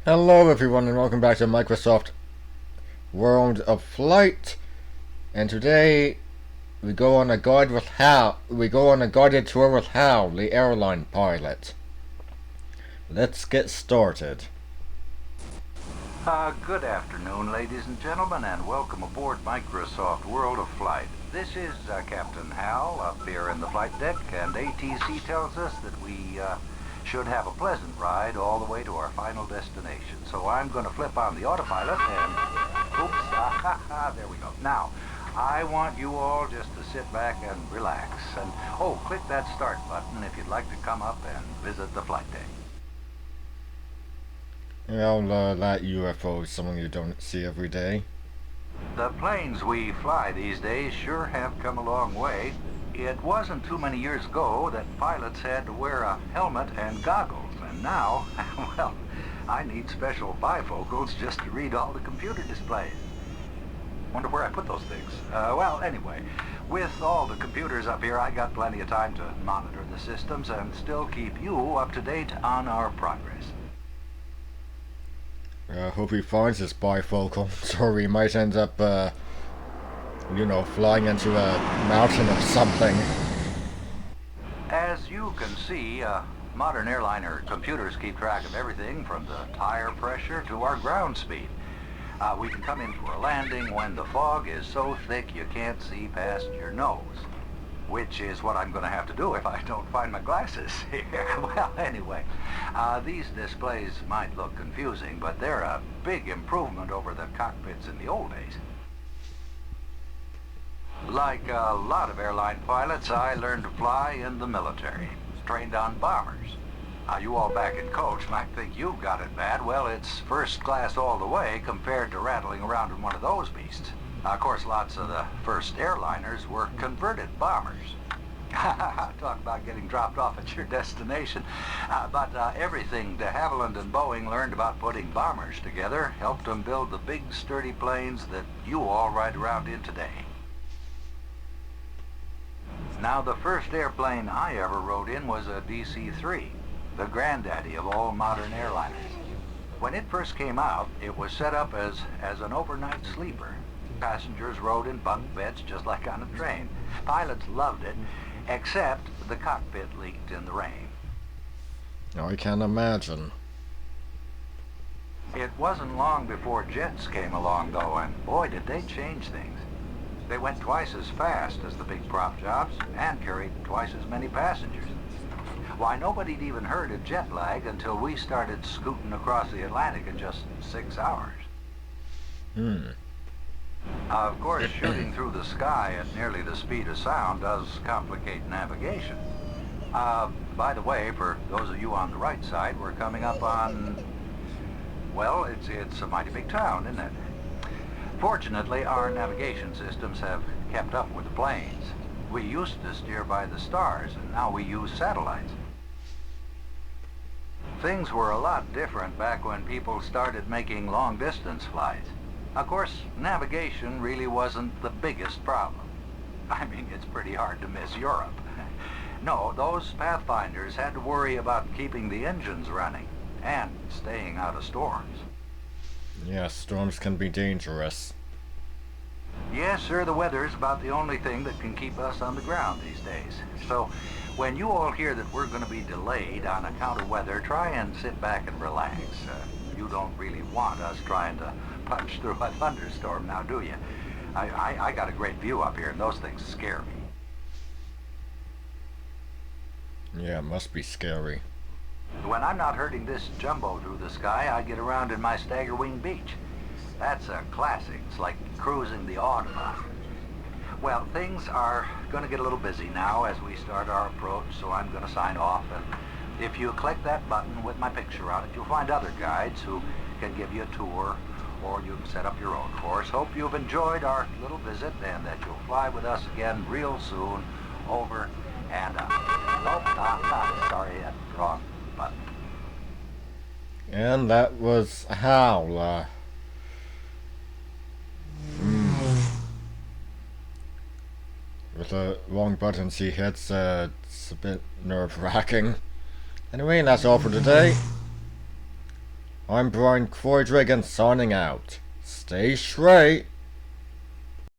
Hello everyone and welcome back to Microsoft World of Flight. And today we go on a guided tour with Hal, the airline pilot. Let's get started. Good afternoon, ladies and gentlemen, and welcome aboard Microsoft World of Flight. This is Captain Hal up here in the flight deck, and ATC tells us that we should have a pleasant ride all the way to our final destination. So I'm going to flip on the autopilot and, oops, there we go. Now, I want you all just to sit back and relax. And, click that start button if you'd like to come up and visit the flight deck. Well, that UFO is something you don't see every day. The planes we fly these days sure have come a long way. It wasn't too many years ago that pilots had to wear a helmet and goggles, and now, well, I need special bifocals just to read all the computer displays. Wonder where I put those things. Well, anyway, with all the computers up here, I got plenty of time to monitor the systems and still keep you up to date on our progress. I hope he finds this bifocal, so we might end up, flying into a mountain or something. As you can see, modern airliner computers keep track of everything from the tire pressure to our ground speed. We can come in for a landing when the fog is so thick you can't see past your nose, which is what I'm going to have to do if I don't find my glasses here. Well, anyway, these displays might look confusing, but they're a big improvement over the cockpits in the old days. Like a lot of airline pilots, I learned to fly in the military, trained on bombers. You all back in coach might think you've got it bad. Well, it's first class all the way compared to rattling around in one of those beasts. Of course, lots of the first airliners were converted bombers. Talk about getting dropped off at your destination. But everything de Havilland and Boeing learned about putting bombers together helped them build the big, sturdy planes that you all ride around in today. Now, the first airplane I ever rode in was a DC-3, the granddaddy of all modern airliners. When it first came out, it was set up as an overnight sleeper. Passengers rode in bunk beds just like on a train. Pilots loved it, except the cockpit leaked in the rain. I can imagine. It wasn't long before jets came along, though, and boy, did they change things. They went twice as fast as the big prop jobs and carried twice as many passengers. Why, nobody'd even heard of jet lag until we started scooting across the Atlantic in just 6 hours. Of course, shooting through the sky at nearly the speed of sound does complicate navigation. By the way, for those of you on the right side, we're coming up on, well, it's a mighty big town, isn't it? Fortunately, our navigation systems have kept up with the planes. We used to steer by the stars, and now we use satellites. Things were a lot different back when people started making long-distance flights. Of course, navigation really wasn't the biggest problem. I mean, it's pretty hard to miss Europe. No, those Pathfinders had to worry about keeping the engines running and staying out of storms. Yeah, storms can be dangerous. Yes, sir, the weather's about the only thing that can keep us on the ground these days. So, when you all hear that we're going to be delayed on account of weather, try and sit back and relax. You don't really want us trying to punch through a thunderstorm now, do you? I got a great view up here, and those things scare me. Yeah, it must be scary. When I'm not herding this jumbo through the sky, I get around in my Staggerwing Beach. That's a classic. It's like cruising the Audubon. Well, things are going to get a little busy now as we start our approach, so I'm going to sign off. And if you click that button with my picture on it, you'll find other guides who can give you a tour, or you can set up your own course. Hope you've enjoyed our little visit and that you'll fly with us again real soon. Over and out. Nope, sorry, that's wrong button. And that was Hal. With the wrong buttons he hits, it's a bit nerve-wracking. Anyway, that's all for today. I'm Brian Croydrigan signing out. Stay straight.